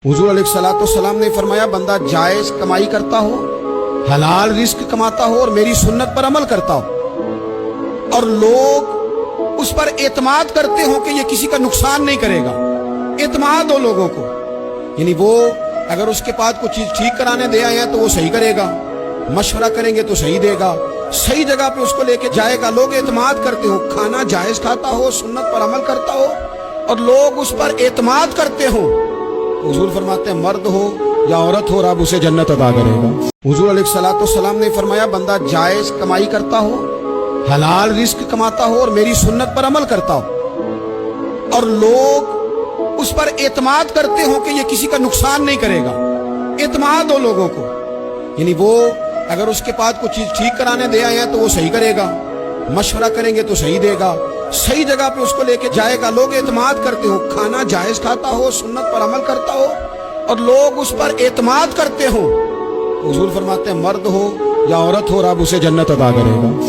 हुजूर अलैहिस्सलाम ने फरमाया, बंदा जायज कमाई करता हो, हलाल रिस्क कमाता हो और मेरी सुन्नत पर अमल करता हो और लोग उस पर एतमाद करते हो कि ये किसी का नुकसान नहीं करेगा। एतमाद हो लोगों को, यानी वो अगर उसके पास कुछ चीज ठीक कराने दे आए हैं तो वो सही करेगा, मशवरा करेंगे तो सही देगा, सही जगह पे उसको लेके जाएगा। लोग एतमाद करते हो, खाना जायज खाता हो, सुन्नत पर अमल करता हो और लोग उस पर एतमाद करते हो। हुजूर फरमाते हैं, मर्द हो या औरत हो, रब उसे जन्नत अता करेगा। हुजूर अलैहिस्सलाम ने फरमाया, बंदा जायज कमाई करता हो, हलाल रिस्क कमाता हो और मेरी सुन्नत पर अमल करता हो और लोग उस पर एतमाद करते हो कि ये किसी का नुकसान नहीं करेगा। एतमाद हो लोगों को, यानी वो अगर उसके पास कुछ चीज ठीक कराने दे आए हैं तो वो सही करेगा, मशवरा करेंगे तो सही देगा, सही जगह पे उसको लेके जाएगा। लोग एतमाद करते हो, खाना जायज खाता हो, सुन्नत पर अमल करता हो और लोग उस पर एतमाद करते हो। हुजूर फरमाते हैं, मर्द हो या औरत हो, रब उसे जन्नत अता करेगा।